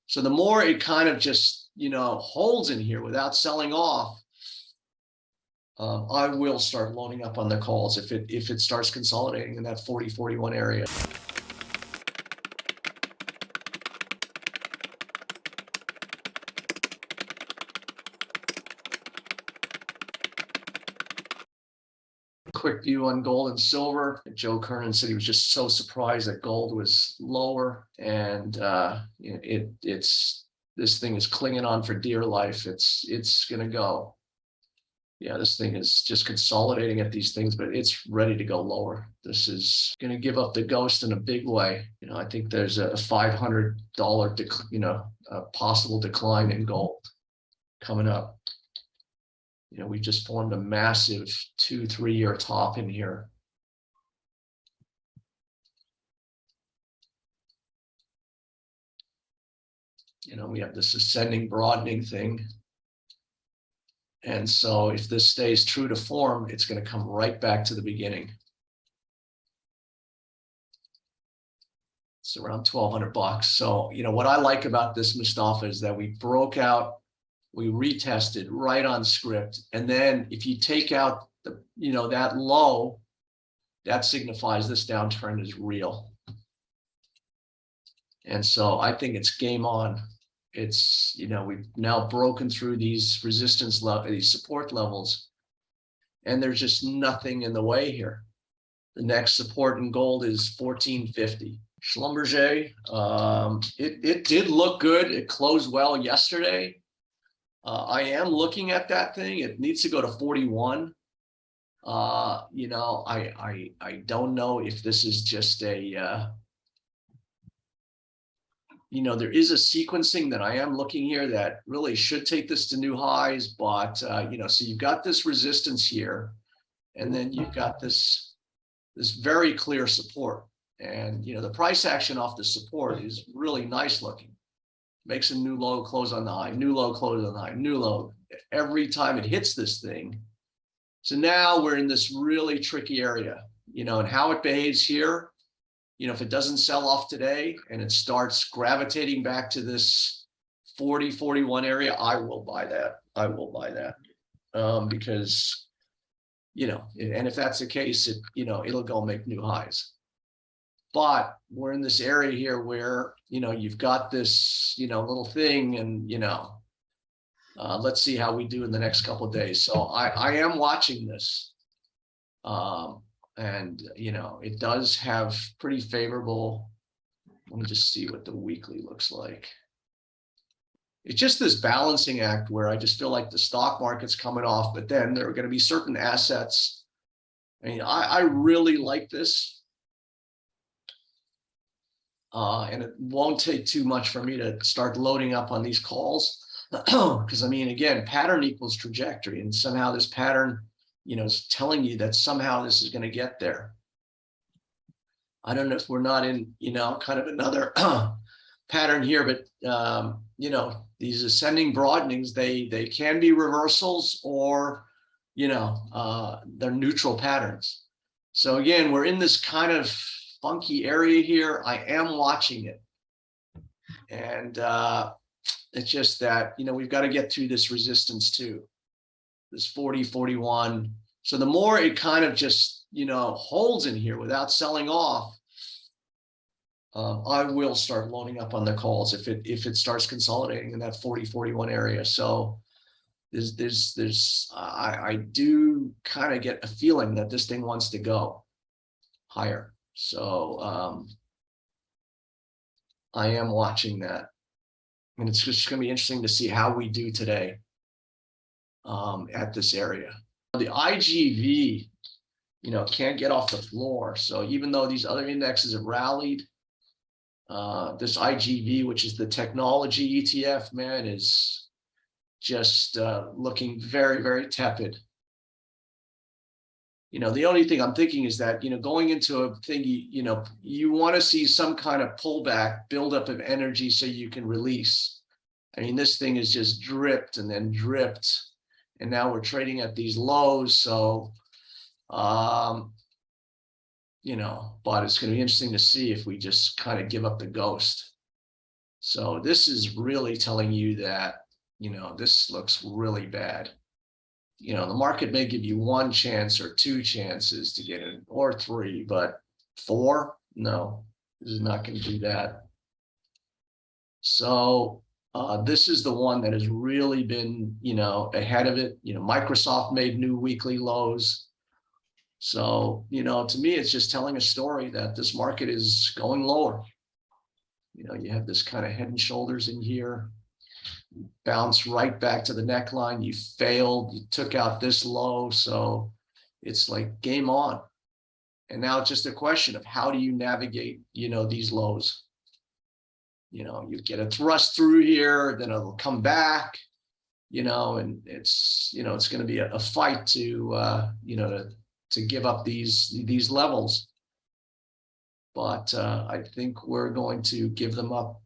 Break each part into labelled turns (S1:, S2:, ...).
S1: So the more it kind of just, holds in here without selling off, I will start loading up on the calls if it starts consolidating in that 40-41 area. Quick view on gold and silver. Joe Kernan said he was just so surprised that gold was lower, and this thing is clinging on for dear life. It's gonna go. Yeah, this thing is just consolidating at these things, but it's ready to go lower. This is going to give up the ghost in a big way. I think there's a $500, a possible decline in gold coming up. We just formed a massive 2-3 year top in here. We have this ascending broadening thing. And so if this stays true to form, it's going to come right back to the beginning. It's around $1,200. So, what I like about this, Mustafa, is that we broke out, we retested right on script. And then if you take out the, that low, that signifies this downturn is real. And so I think it's game on. It's, we've now broken through these resistance levels, these support levels, and there's just nothing in the way here. The next support in gold is 1450. Schlumberger, it did look good. It closed well yesterday. I am looking at that thing. It needs to go to 41. I don't know if this is just a there is a sequencing that I am looking here that really should take this to new highs, but so you've got this resistance here, and then you've got this very clear support, and the price action off the support is really nice looking. Makes a new low, close on the high, new low, close on the high, new low every time it hits this thing. So now we're in this really tricky area, and how it behaves here. If it doesn't sell off today and it starts gravitating back to this 40-41 area, I will buy that. I will buy that because, and if that's the case, it'll go make new highs. But we're in this area here where, you've got this, little thing, and, let's see how we do in the next couple of days. So I am watching this. And, it does have pretty favorable. Let me just see what the weekly looks like. It's just this balancing act where I just feel like the stock market's coming off, but then there are going to be certain assets. I really like this. And it won't take too much for me to start loading up on these calls. Because, again, pattern equals trajectory. And somehow this pattern, is telling you that somehow this is going to get there. I don't know if we're not in, kind of another pattern here, but, these ascending broadenings, they can be reversals or, they're neutral patterns. So again, we're in this kind of funky area here. I am watching it. And it's just that, we've got to get through this resistance too. This 40-41. So the more it kind of just, holds in here without selling off, I will start loading up on the calls if it starts consolidating in that 40-41 area. So I do kind of get a feeling that this thing wants to go higher. So I am watching that. And it's just going to be interesting to see how we do today. At this area. The IGV, can't get off the floor. So even though these other indexes have rallied, this IGV, which is the technology ETF, man, is just looking very, very tepid. The only thing I'm thinking is that, going into a thing, you want to see some kind of pullback, buildup of energy so you can release. This thing is just dripped and then dripped. And now we're trading at these lows. So, but it's going to be interesting to see if we just kind of give up the ghost. So this is really telling you that, this looks really bad. The market may give you one chance or two chances to get in, or three, but four, no, this is not going to do that. So this is the one that has really been, ahead of it. Microsoft made new weekly lows. So, to me, it's just telling a story that this market is going lower. You have this kind of head and shoulders in here, bounce right back to the neckline. You failed, you took out this low. So it's like game on. And now it's just a question of how do you navigate, these lows. You get a thrust through here, then it'll come back, and it's going to be a fight to, to give up these levels. But I think we're going to give them up,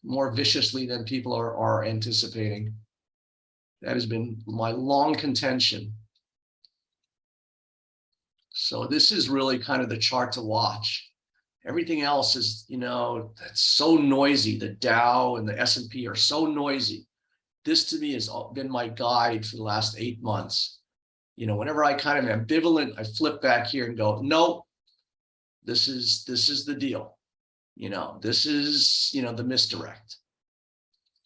S1: more viciously than people are anticipating. That has been my long contention. So this is really kind of the chart to watch. Everything else is, that's so noisy. The Dow and the S&P are so noisy. This to me has been my guide for the last 8 months. Whenever I kind of ambivalent, I flip back here and go, no, this is the deal. This is, the misdirect.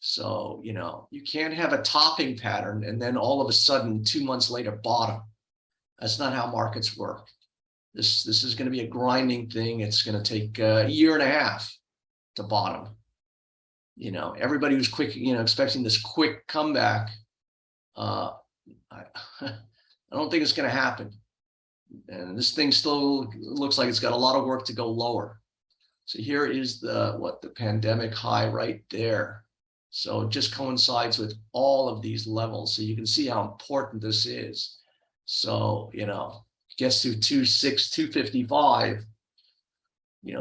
S1: So, you can't have a topping pattern and then all of a sudden 2 months later bottom. That's not how markets work. This is going to be a grinding thing. It's going to take a year and a half to bottom. Everybody was quick, expecting this quick comeback. I don't think it's going to happen. And this thing still looks like it's got a lot of work to go lower. So here is the pandemic high right there. So it just coincides with all of these levels. So you can see how important this is. So, gets to 206, 255,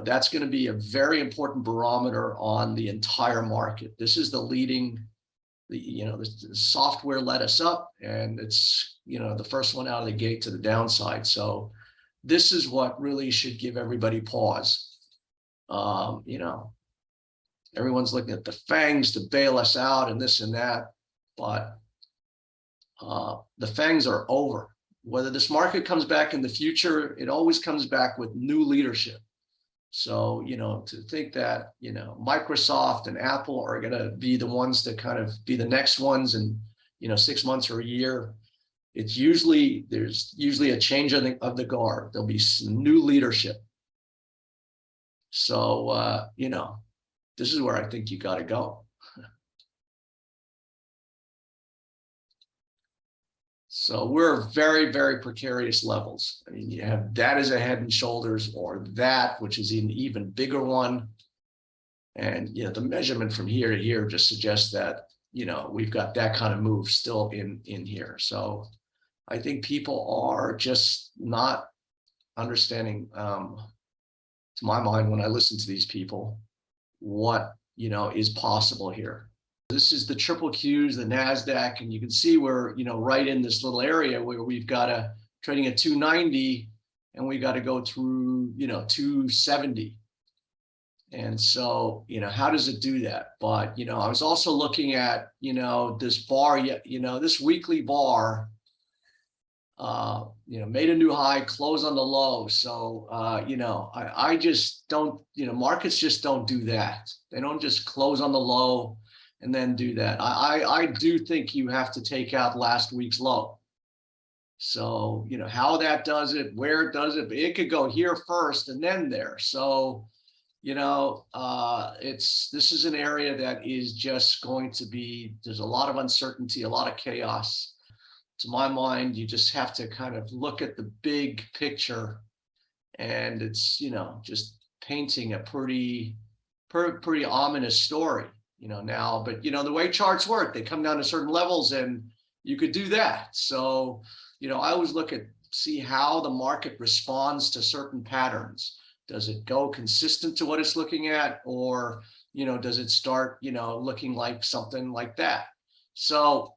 S1: that's going to be a very important barometer on the entire market. This is the leading, the software led us up, and it's, the first one out of the gate to the downside. So this is what really should give everybody pause. Everyone's looking at the fangs to bail us out and this and that, but the fangs are over. Whether this market comes back in the future, it always comes back with new leadership. So, to think that, Microsoft and Apple are going to be the ones to kind of be the next ones in, 6 months or a year, there's usually a change of the guard. There'll be some new leadership. So, this is where I think you got to go. So we're very, very precarious levels. I mean, you have that as a head and shoulders, or that, which is an even bigger one. And, the measurement from here to here just suggests that, we've got that kind of move still in here. So I think people are just not understanding, to my mind, when I listen to these people, what, is possible here. This is the triple Qs, the NASDAQ, and you can see we're, right in this little area where we've got trading at 290, and we got to go through, 270. And so, how does it do that? But, I was also looking at, this bar, this weekly bar, made a new high, close on the low. So, I just don't, markets just don't do that. They don't just close on the low and then do that. I do think you have to take out last week's low. So, how that does it, where it does it, it could go here first and then there. So, this is an area that is just going to be, there's a lot of uncertainty, a lot of chaos. To my mind, you just have to kind of look at the big picture, and it's, just painting a pretty ominous story. Now, but the way charts work, they come down to certain levels and you could do that. So, I always see how the market responds to certain patterns. Does it go consistent to what it's looking at, or, does it start, looking like something like that? So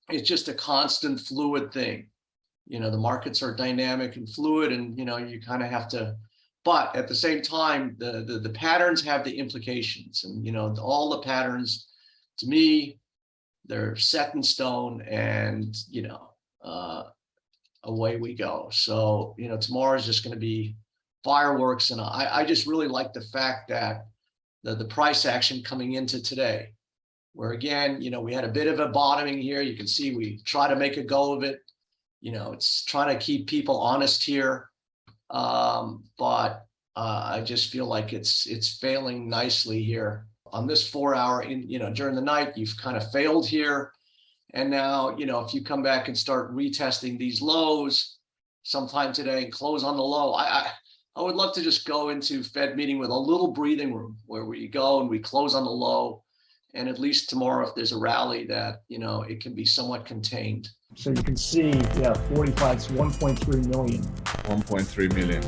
S1: it's just a constant fluid thing. The markets are dynamic and fluid, and, you kind of have to But at the same time, the patterns have the implications, and all the patterns, to me, they're set in stone, and away we go. So tomorrow is just going to be fireworks, and I just really like the fact that the price action coming into today, where again, we had a bit of a bottoming here. You can see we try to make a go of it. It's trying to keep people honest here. But I just feel like it's failing nicely here on this 4 hour during the night. You've kind of failed here. And now, if you come back and start retesting these lows sometime today and close on the low, I would love to just go into Fed meeting with a little breathing room where we go and we close on the low. And at least tomorrow, if there's a rally, that, it can be somewhat contained.
S2: So you can see, 45 is 1.3 million.
S3: $1.3 million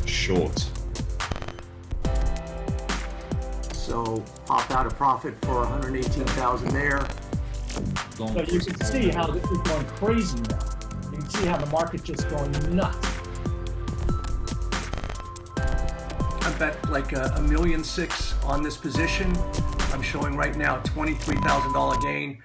S3: short.
S1: So pop out a profit for 118,000 there.
S2: So you can see how it's going crazy now. You can see how the market just going nuts.
S1: I bet like $1.6 million on this position. I'm showing right now $23,000 gain.